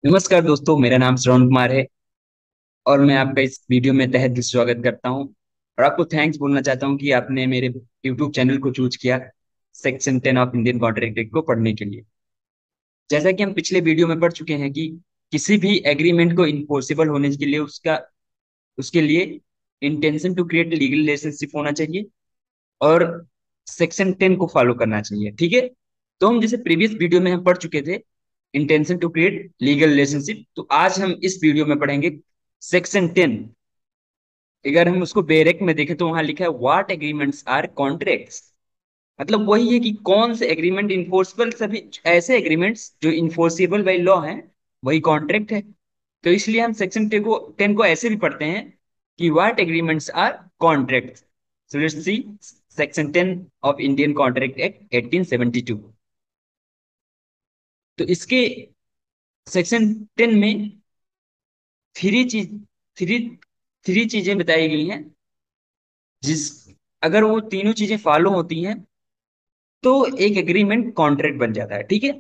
नमस्कार दोस्तों, मेरा नाम श्रवण कुमार है और मैं आपका इस वीडियो में तहे दिल से स्वागत करता हूं। और आपको थैंक्स बोलना चाहता हूं कि आपने मेरे यूट्यूब चैनल को चूज किया section 10 of Indian contract act को पढ़ने के लिए। जैसा कि हम पिछले वीडियो में पढ़ चुके हैं कि किसी भी एग्रीमेंट को इन्फोर्सेबल होने के लिए उसके लिए intention to create legal relationship होना चाहिए और सेक्शन 10 को फॉलो करना चाहिए। ठीक है। तो हम जैसे प्रीवियस वीडियो में हम पढ़ चुके थे intention to create legal relationship, तो आज हम इस वीडियो में पढ़ेंगे सेक्शन 10। अगर हम उसको बेरेक में देखें तो वहां लिखा है व्हाट एग्रीमेंट्स आर कॉन्ट्रैक्ट्स। मतलब वही है कि कौन से एग्रीमेंट इन्फोर्सेबल, सभी ऐसे एग्रीमेंट्स जो इन्फोर्सेबल बाई लॉ हैं वही कॉन्ट्रैक्ट है। तो इसलिए हम सेक्शन 10 को ऐसे भी पढ़ते हैं कि what agreements are contract. So let's see section 10 of Indian contract act 1872। तो इसके सेक्शन 10 में थ्री चीज थ्री थ्री चीजें बताई गई हैं। जिस अगर वो तीनों चीजें फॉलो होती हैं तो एक एग्रीमेंट कॉन्ट्रैक्ट बन जाता है। ठीक है।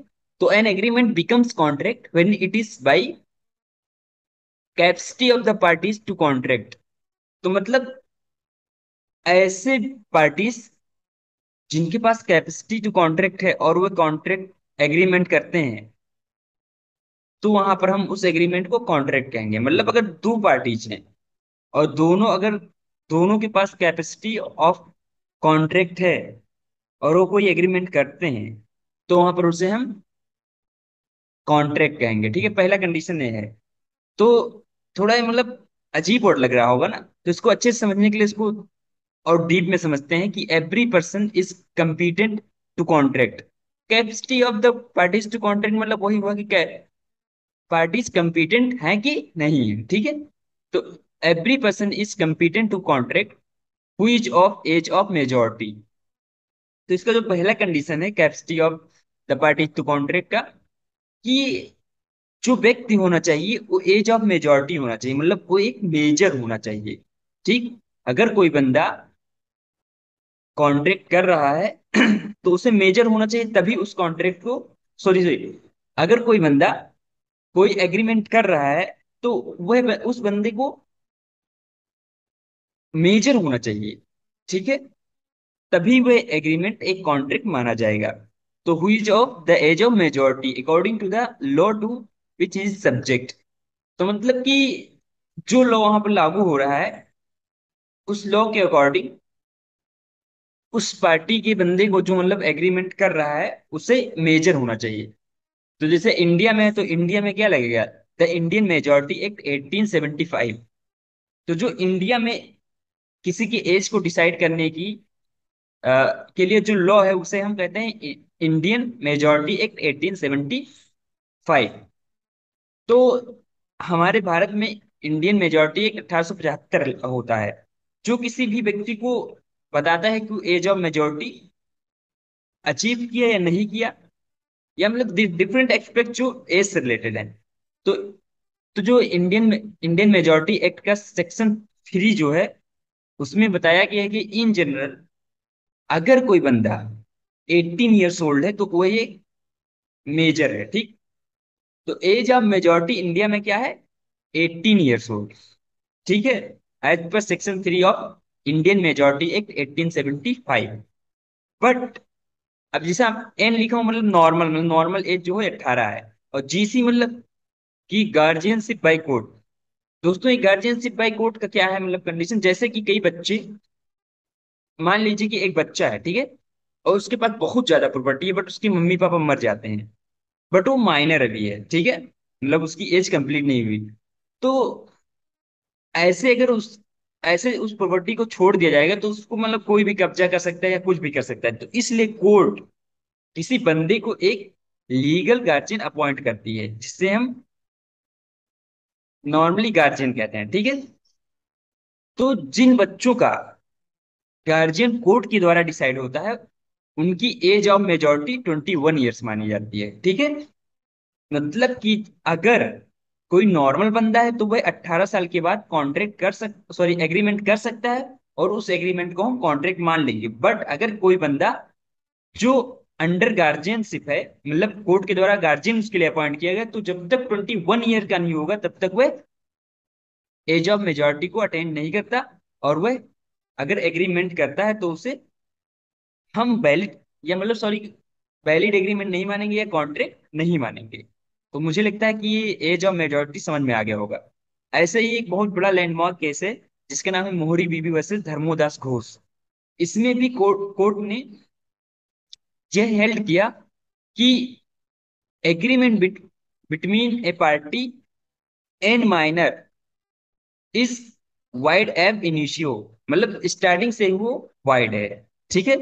तो an agreement becomes contract when it is by capacity of the parties to contract. तो मतलब ऐसे पार्टीज जिनके पास कैपेसिटी टू कॉन्ट्रैक्ट है और वो कॉन्ट्रैक्ट एग्रीमेंट करते हैं, तो वहां पर हम उस एग्रीमेंट को कॉन्ट्रैक्ट कहेंगे। मतलब अगर दो पार्टीज हैं और अगर दोनों के पास कैपेसिटी ऑफ कॉन्ट्रैक्ट है और वो कोई एग्रीमेंट करते हैं, तो वहां पर उसे हम कॉन्ट्रैक्ट कहेंगे। ठीक है, पहला कंडीशन ये है। तो थोड़ा ये मतलब अजीब वर्ड लग रहा होगा ना, तो इसको अच्छे से समझने के लिए इसको और डीप में समझते हैं कि every person is competent to contract. Capacity of the parties to contract मतलब वही हुआ कि पार्टीज कंपीटेंट हैं कि नहीं है। ठीक है। तो every person is competent to contract who is of age of majority. तो इसका जो पहला कंडीशन है capacity of the parties to contract का, कि जो व्यक्ति होना चाहिए वो एज ऑफ मेजोरिटी होना चाहिए, मतलब वो एक मेजर होना चाहिए। ठीक। अगर कोई बंदा कॉन्ट्रैक्ट कर रहा है तो उसे मेजर होना चाहिए, तभी उस कॉन्ट्रैक्ट को, सॉरी सॉरी, अगर कोई बंदा कोई एग्रीमेंट कर रहा है तो वह उस बंदे को मेजर होना चाहिए। ठीक है। तभी वह एग्रीमेंट एक कॉन्ट्रैक्ट माना जाएगा। तो who is of the age of majority according to the law to which is subject. तो मतलब कि जो लॉ वहां पर लागू हो रहा है उस लॉ के अकॉर्डिंग उस पार्टी के बंदे को जो मतलब एग्रीमेंट कर रहा है उसे मेजर होना चाहिए। तो जैसे इंडिया में है तो इंडिया में क्या लगेगा, द इंडियन मेजोरिटी एक्ट 1875। तो जो इंडिया में किसी की एज को डिसाइड करने की के लिए जो लॉ है उसे हम कहते हैं इंडियन मेजोरिटी एक्ट 1875। तो हमारे भारत में इंडियन मेजोरिटी एक्ट 1875 होता है, जो किसी भी व्यक्ति को बताता है कि एज ऑफ मेजोरिटी अचीव किया या नहीं किया, या मतलब डिफरेंट एक्सपेक्ट जो एज से रिलेटेड है। तो जो इंडियन मेजोरिटी एक्ट का सेक्शन 3 जो है उसमें बताया गया है कि इन जनरल अगर कोई बंदा 18 ईयर्स ओल्ड है तो वो एक मेजर है। ठीक। तो एज ऑफ मेजोरिटी इंडिया में क्या है, 18 ईयर्स ओल्ड। ठीक है, एज पर section 3 of Indian majority act 1875। But अब जैसे आप एन लिखा हो मतलब नॉर्मल एज जो है 18 है, और जीसी मतलब कि गार्जियनशिप बाय कोर्ट। दोस्तों ये गार्जियनशिप बाय कोर्ट का क्या है, मतलब कंडीशन, जैसे कि कई बच्चे, मान लीजिए कि एक बच्चा है, ठीक है, और उसके पास बहुत ज्यादा प्रॉपर्टी है बट उसकी मम्मी पापा मर जाते हैं, बट वो माइनर अभी है। ठीक है, मतलब उसकी एज कंप्लीट नहीं हुई। तो ऐसे अगर उस प्रॉपर्टी को छोड़ दिया जाएगा तो उसको मतलब कोई भी कब्जा कर सकता है या कुछ भी कर सकता है। तो इसलिए कोर्ट किसी बंदे को एक लीगल गार्जियन अपॉइंट करती है जिससे हम नॉर्मली गार्जियन कहते हैं। ठीक है। तो जिन बच्चों का गार्जियन कोर्ट के द्वारा डिसाइड होता है उनकी एज ऑफ मेजोरिटी 21 ईयर्स मानी जाती है। ठीक है। मतलब कि अगर कोई नॉर्मल बंदा है तो वह 18 साल के बाद कॉन्ट्रैक्ट कर सक सॉरी एग्रीमेंट कर सकता है और उस एग्रीमेंट को हम कॉन्ट्रैक्ट मान लेंगे। बट अगर कोई बंदा जो अंडर गार्जियनशिप है, मतलब कोर्ट के द्वारा गार्जियन उसके लिए अपॉइंट किया गया, तो जब तक 21 ईयर का नहीं होगा तब तक वह एज ऑफ मेजोरिटी को अटेंड नहीं करता। और वह अगर एग्रीमेंट करता है तो उसे हम वैलिड, या मतलब सॉरी, वैलिड एग्रीमेंट नहीं मानेंगे या कॉन्ट्रैक्ट नहीं मानेंगे। तो मुझे लगता है कि ये एज ऑफ मेजोरिटी समझ में आ गया होगा। ऐसे ही एक बहुत बड़ा लैंडमार्क केस है जिसका नाम है मोहरी बीबी वर्सेस धर्मोदास घोष। इसमें भी कोर्ट ने यह हेल्ड किया कि agreement between A party and minor is wide एब इनिशियो, मतलब स्टार्टिंग से ही वो वाइड है। ठीक है,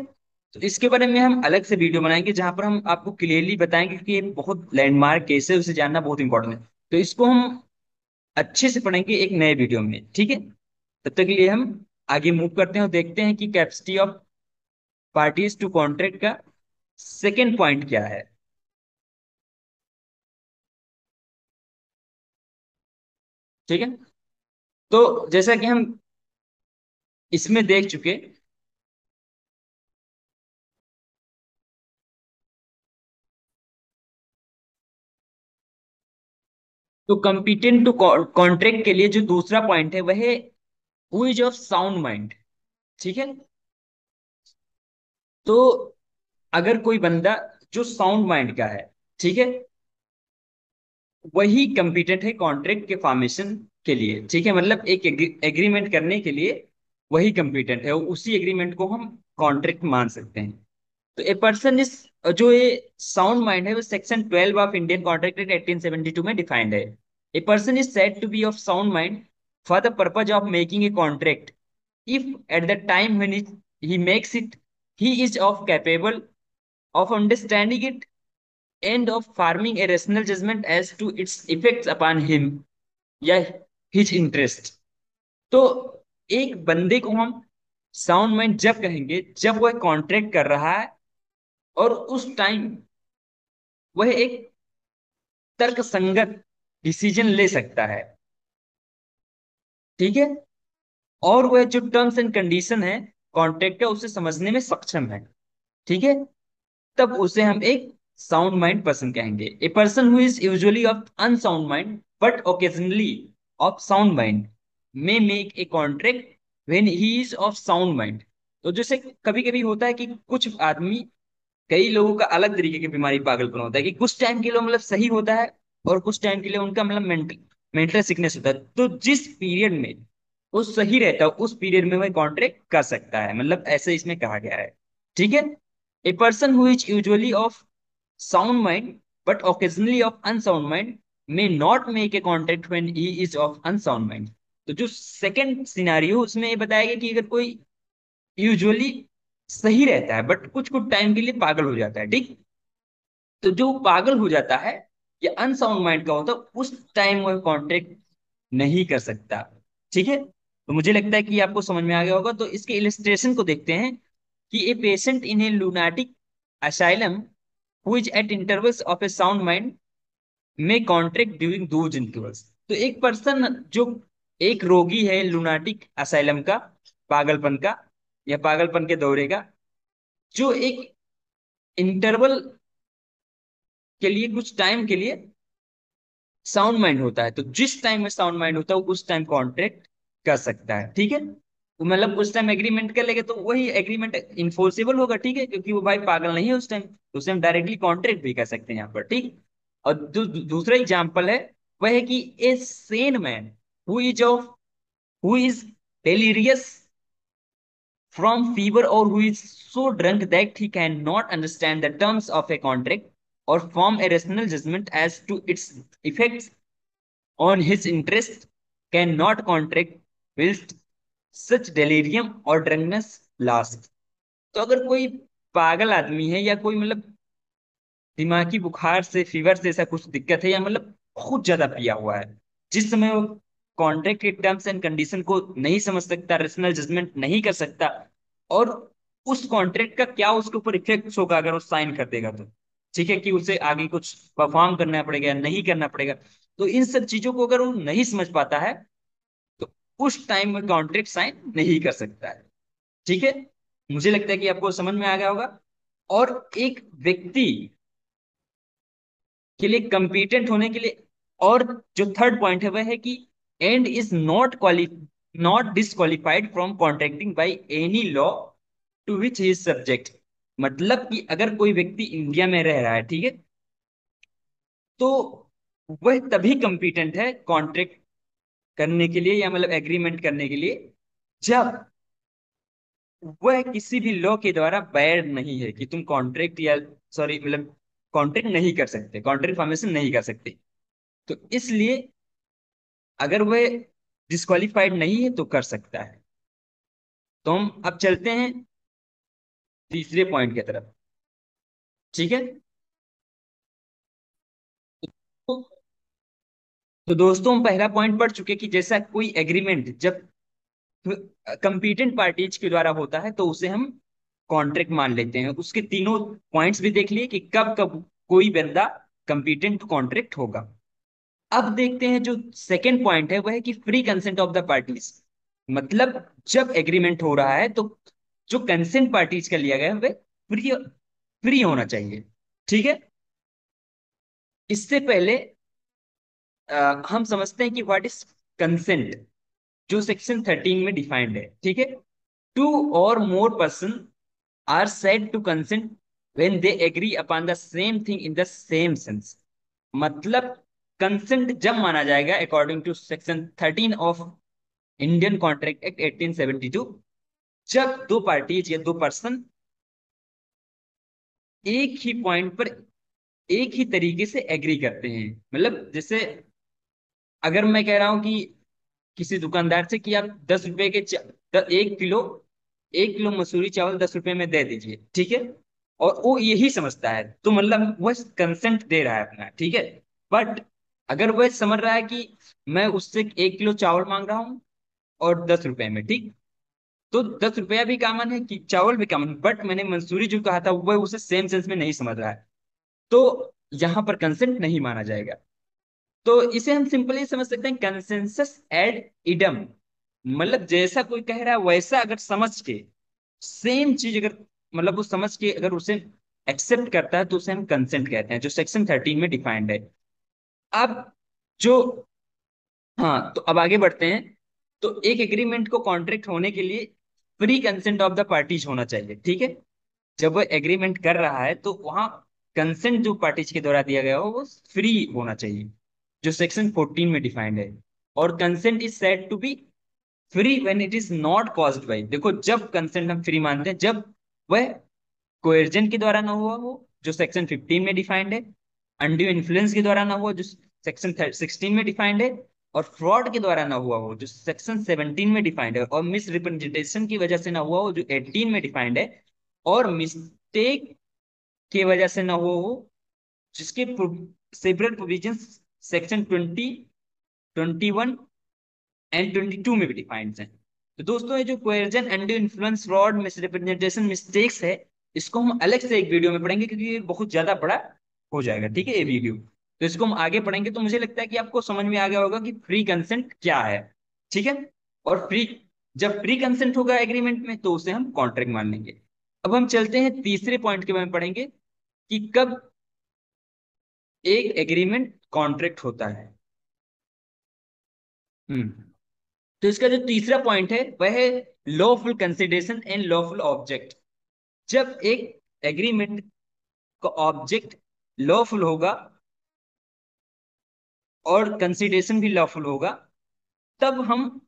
तो इसके बारे में हम अलग से वीडियो बनाएंगे जहां पर हम आपको क्लियरली बताएंगे कि ये बहुत लैंडमार्क केस है, उसे जानना बहुत इंपॉर्टेंट है। तो इसको हम अच्छे से पढ़ेंगे एक नए वीडियो में, ठीक है। तब तक के लिए हम आगे मूव करते हैं और देखते हैं कि capacity of parties to contract का सेकेंड पॉइंट क्या है। ठीक है, तो जैसा कि हम इसमें देख चुके, तो कंपिटेंट टू कॉन्ट्रैक्ट के लिए जो दूसरा पॉइंट है वह है who is of sound mind. ठीक है, तो अगर कोई बंदा जो साउंड माइंड का है, ठीक है, वही कंपिटेंट है कॉन्ट्रैक्ट के फॉर्मेशन के लिए। ठीक है, मतलब एक एग्रीमेंट करने के लिए वही कंपिटेंट है, उसी एग्रीमेंट को हम कॉन्ट्रैक्ट मान सकते हैं। तो ए पर्सन इज, जो ये साउंड माइंड है वो section 12 of Indian contract act 1872 में डिफाइंड है। A person is said to be of sound mind for the purpose of making a contract if at the time when he makes it he is of capable of understanding it and of forming a rational judgment as to its effects upon him या his interest। तो एक बंदे को हम sound mind जब कहेंगे जब वह कॉन्ट्रैक्ट कर रहा है और उस टाइम वह एक तर्क संगत डिसीजन ले सकता है। ठीक है, और वह जो टर्म्स एंड कंडीशन है कॉन्ट्रैक्ट का उसे समझने में सक्षम है। ठीक है, तब उसे हम एक साउंड माइंड पर्सन कहेंगे। A person who is usually of unsound mind but occasionally of sound mind may make a contract when he is of sound mind. तो जैसे कभी कभी होता है कि कुछ आदमी, कई लोगों का अलग तरीके की बीमारी पागलपन होता है कि कुछ टाइम के लिए मतलब सही होता है और कुछ टाइम के लिए उनका मतलब मेंटल मेंटल सिकनेस होता है। तो जिस पीरियड में वो सही रहता है उस पीरियड में वह कॉन्ट्रैक्ट कर सकता है, मतलब ऐसे इसमें कहा गया है। ठीक है, a person who is usually of sound mind but occasionally of unsound mind may not make a contract when he is of unsound mind. तो जो सेकंड सिनारियो उसमें ये बताया गया कि अगर कोई यूजुअली सही रहता है बट कुछ कुछ टाइम के लिए पागल हो जाता है, ठीक, तो जो पागल हो जाता है या अनसाउंड माइंड का होता है उस टाइम वह कॉन्ट्रैक्ट नहीं कर सकता। ठीक है, तो मुझे लगता है कि आपको समझ में आ गया होगा। तो इसके इलिस्ट्रेशन को देखते हैं कि a patient in A lunatic asylum who is at intervals of a sound mind may contract during those intervals। तो एक पर्सन जो एक रोगी है लूनाटिक असाइलम का, पागलपन का या पागलपन के दौरे का, जो एक इंटरवल के लिए कुछ टाइम के लिए साउंड माइंड होता है, तो जिस टाइम में साउंड माइंड होता है वो उस टाइम कॉन्ट्रैक्ट कर सकता है। ठीक है, तो मतलब उस टाइम एग्रीमेंट कर लेगा तो वही एग्रीमेंट इन्फोर्सेबल होगा। ठीक है, क्योंकि वो भाई पागल नहीं है उस टाइम, तो उसे हम डायरेक्टली कॉन्ट्रैक्ट भी कर सकते हैं यहाँ पर। ठीक, और दूसरा एग्जाम्पल है वह है कि a sane man who is of who is delirious from fever or who is so drunk that he cannot understand the terms of a contract or form a rational judgment as to its effects on his interest cannot contract whilst such delirium or drunkenness lasts। तो अगर कोई पागल आदमी है या कोई मतलब दिमागी बुखार से, फीवर से ऐसा कुछ दिक्कत है या मतलब बहुत ज्यादा पिया हुआ है, जिस समय वो कॉन्ट्रैक्ट के टर्म्स एंड कंडीशन को नहीं समझ सकता, रेशनल जजमेंट नहीं कर सकता, और उस कॉन्ट्रैक्ट का क्या उसके ऊपर इफेक्ट होगा अगर वो साइन कर देगा तो, ठीक है, कि उसे आगे कुछ परफॉर्म करना पड़ेगा या नहीं करना पड़ेगा, तो इन सब चीजों को अगर वो नहीं समझ पाता है तो उस टाइम में कॉन्ट्रैक्ट साइन नहीं कर सकता है। ठीक है, मुझे लगता है कि आपको समझ में आ गया होगा। और एक व्यक्ति के लिए कंपिटेंट होने के लिए, और जो थर्ड पॉइंट है वह है कि and is not disqualified from contracting by any law to which he is subject. मतलब कि अगर कोई व्यक्ति इंडिया में रह रहा है, ठीक है, तो वह तभी कंपिटेंट है कॉन्ट्रैक्ट करने के लिए, या मतलब एग्रीमेंट करने के लिए, जब वह किसी भी लॉ के द्वारा बैड नहीं है कि तुम कॉन्ट्रैक्ट या सॉरी मतलब कॉन्ट्रैक्ट नहीं कर सकते, कॉन्ट्रैक्ट फॉर्मेशन नहीं कर सकते। तो इसलिए अगर वह डिस्क्वालिफाइड नहीं है तो कर सकता है। तो हम अब चलते हैं तीसरे पॉइंट की तरफ। ठीक है। तो, तो दोस्तों हम पहला पॉइंट पढ़ चुके कि जैसा कोई एग्रीमेंट जब कंपीटेंट पार्टीज के द्वारा होता है तो उसे हम कॉन्ट्रैक्ट मान लेते हैं। उसके तीनों पॉइंट्स भी देख लिए कि कब कब कोई बंदा कंपीटेंट कॉन्ट्रैक्ट होगा। अब देखते हैं जो सेकंड पॉइंट है वह है कि free consent of the parties. मतलब जब एग्रीमेंट हो रहा है तो जो कंसेंट पार्टीज का लिया गया है वह फ्री फ्री होना चाहिए। ठीक है। इससे पहले हम समझते हैं कि व्हाट इज कंसेंट, जो सेक्शन 13 में डिफाइंड है। ठीक है। Two or more person are said to consent when they agree upon the same thing in the same sense। मतलब कंसेंट जब माना जाएगा according to section 13 of Indian contract act 1872, जब दो पार्टीज या दो पर्सन एक ही पॉइंट पर एक ही तरीके से एग्री करते हैं। मतलब जैसे अगर मैं कह रहा हूं कि किसी दुकानदार से कि आप 10 रुपए के 1 किलो 1 किलो मसूरी चावल 10 रुपए में दे दीजिए, ठीक है, और वो यही समझता है तो मतलब वह कंसेंट दे रहा है अपना। ठीक है। बट अगर वह समझ रहा है कि मैं उससे 1 किलो चावल मांग रहा हूँ और 10 रुपए में, ठीक, तो 10 रुपया भी कॉमन है कि चावल भी कॉमन, बट मैंने मंसूरी जो कहा था वह उसे सेम सेंस में नहीं समझ रहा है, तो यहां पर कंसेंट नहीं माना जाएगा। तो इसे हम सिंपली समझ सकते हैं कंसेंसस एड इडम। मतलब जैसा कोई कह रहा है वैसा अगर समझ के सेम चीज अगर मतलब वो समझ के अगर उसे एक्सेप्ट करता है तो उसे हम कंसेंट कहते हैं, जो सेक्शन 13 में डिफाइंड है। अब जो हाँ, तो अब आगे बढ़ते हैं। तो एक एग्रीमेंट को कॉन्ट्रैक्ट होने के लिए free consent of the parties होना चाहिए। ठीक है। जब वो एग्रीमेंट कर रहा है तो वहां कंसेंट जो पार्टीज के द्वारा दिया गया हो वो फ्री होना चाहिए, जो सेक्शन 14 में डिफाइंड है। और consent is said to be free when it is not caused by, देखो जब कंसेंट हम फ्री मानते हैं जब वह कोएर्जन के द्वारा ना हुआ हो, जो सेक्शन 15 में डिफाइंड है, अनड्यू इन्फ्लुएंस के द्वारा ना हुआ जो सेक्शन 16 में डिफाइंड है, और फ्रॉड के द्वारा ना हुआ हो जो सेक्शन 17 में डिफाइंड है, और मिस रिप्रेजेंटेशन की वजह से ना हुआ हो जो 18 में डिफाइंड है, और मिस्टेक की वजह से ना हुआ हो जिसके सेवरल प्रोविजंस सेक्शन 20, 21 एंड 22 में भी डिफाइंड हैं। तो दोस्तों ये जो coercion, undue influence, fraud, misrepresentation, mistakes है, इसको हम अलग से एक वीडियो में पढ़ेंगे क्योंकि ये बहुत ज्यादा बड़ा हो जाएगा। ठीक है ये वीडियो, तो इसको हम आगे पढ़ेंगे। तो मुझे लगता है कि आपको समझ में आ गया होगा कि फ्री कंसेंट क्या है। ठीक है। और फ्री, जब फ्री कंसेंट होगा एग्रीमेंट में तो उसे हम कॉन्ट्रैक्ट मान लेंगे। अब हम चलते हैं तीसरे पॉइंट के बारे में पढ़ेंगे कि कब एक एग्रीमेंट कॉन्ट्रैक्ट होता है। हम्म। तो इसका जो तीसरा पॉइंट है वह है lawful consideration and lawful object. जब एक एग्रीमेंट का ऑब्जेक्ट लॉफुल होगा और कंसिडरेशन भी लॉफुल होगा, तब हम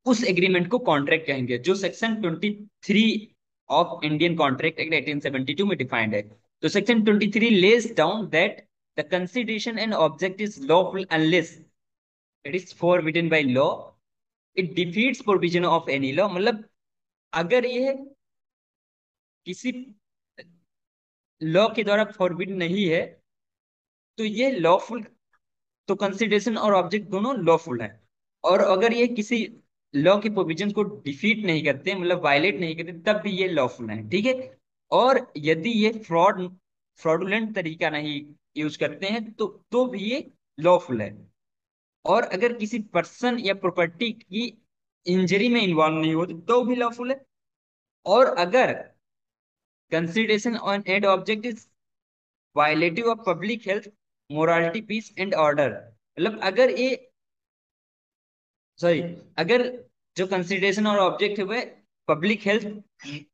उस एग्रीमेंट को कॉन्ट्रैक्ट कहेंगे, जो section 23 of Indian contract act 1872 में डिफाइंड है। तो section 23 lays down that the consideration and object is lawful unless it is forbidden by law, it defeats provision of any law. मतलब अगर ये किसी लॉ के द्वारा फॉरबिड नहीं है तो ये लॉफुल, तो कंसिडरेशन और ऑब्जेक्ट दोनों लॉफुल है। और अगर ये किसी लॉ के प्रोविजन को डिफीट नहीं करते मतलब वायलेट नहीं करते तब भी ये लॉफुल है। ठीक है। और यदि ये फ्रॉडुलेंट तरीका नहीं यूज करते हैं तो भी ये लॉफुल है। और अगर किसी पर्सन या प्रॉपर्टी की इंजरी में इन्वॉल्व नहीं होते तो भी लॉफुल है। और अगर consideration on and object is violative of public health, morality, peace and order. मतलब अगर ये, सॉरी, अगर जो कंसिडरेशन और ऑब्जेक्ट है वह public health,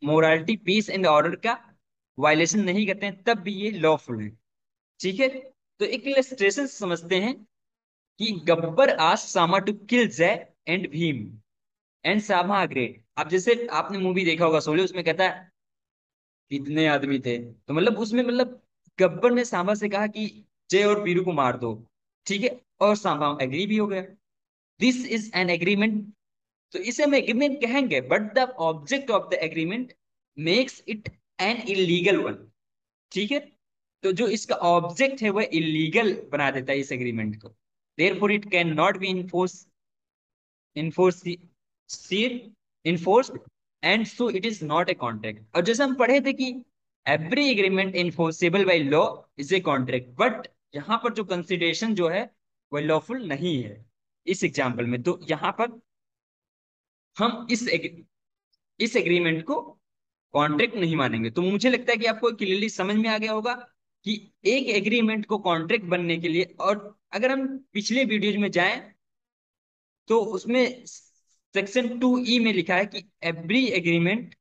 morality, peace and order का वायलेशन नहीं करते हैं, तब भी ये लॉफुल है। ठीक है। तो एक इलस्ट्रेशन समझते हैं कि Gabbar asked Sama to kill जय and Bhim and Sama agreed. अब जैसे आपने मूवी देखा होगा शोले, उसमें कहता है कितने आदमी थे, तो मतलब उसमें मतलब गब्बर ने सांबा से कहा कि जय और वीरू को मार दो। ठीक है। और सांबा एग्री भी हो गया। This is an agreement. तो इसे हम एग्रीमेंट कहेंगे, but the object of the agreement makes it an illegal one. ठीक है। तो जो इसका ऑब्जेक्ट है वह इलीगल बना देता है इस एग्रीमेंट को। Therefore it can not be enforce enforced and so it is not a contract. और जैसे हम पढ़े थे कि every agreement enforceable by law is a contract, but यहाँ पर जो कंसिडरेशन जो है वह लॉफुल नहीं है इस एग्जाम्पल में। तो यहाँ पर हम इस एग्रीमेंट को कॉन्ट्रैक्ट नहीं मानेंगे। तो मुझे लगता है कि आपको क्लियरली समझ में आ गया होगा कि एक एग्रीमेंट को कॉन्ट्रैक्ट बनने के लिए, और अगर हम पिछले वीडियोज में जाएं तो उसमें सेक्शन 2E में लिखा है कि every agreement,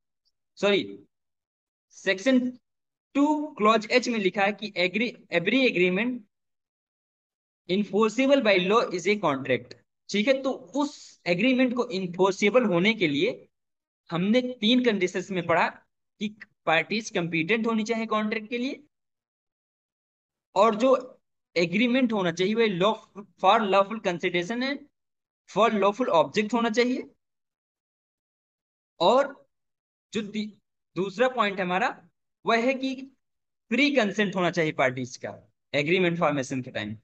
sorry, section 2 clause H में लिखा है कि every agreement enforceable by law is a contract. ठीक है। तो उस एग्रीमेंट को इन्फोर्सेबल होने के लिए हमने 3 कंडीशंस में पढ़ा कि पार्टीज कंपीटेंट होनी चाहिए कॉन्ट्रैक्ट के लिए, और जो एग्रीमेंट होना चाहिए वह लॉ फॉर लॉफुल कंसिडरेशन है, फॉर लॉफुल ऑब्जेक्ट होना चाहिए, और जो दूसरा पॉइंट हमारा वह है कि फ्री कंसेंट होना चाहिए पार्टीज का एग्रीमेंट फॉर्मेशन के टाइम।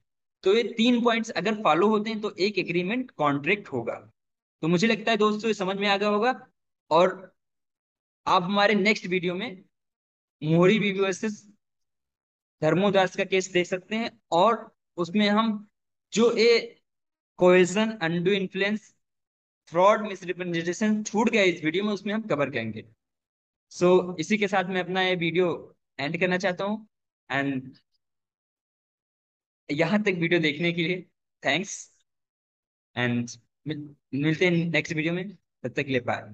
तो ये 3 पॉइंट्स अगर फॉलो होते हैं तो एक एग्रीमेंट कॉन्ट्रैक्ट होगा। तो मुझे लगता है दोस्तों ये समझ में आ गया होगा। और आप हमारे नेक्स्ट वीडियो में मोहरी बीवी वर्सेस धर्मोदास का केस देख सकते हैं, और उसमें हम जो ये cohesion, undo influence, fraud, misrepresentation छूट गया इस वीडियो में, उसमें हम कवर करेंगे। इसी के साथ मैं अपना ये वीडियो एंड करना चाहता हूँ। एंड यहाँ तक वीडियो देखने के लिए थैंक्स। एंड मिलते हैं नेक्स्ट वीडियो में। तब तक के लिए बाय।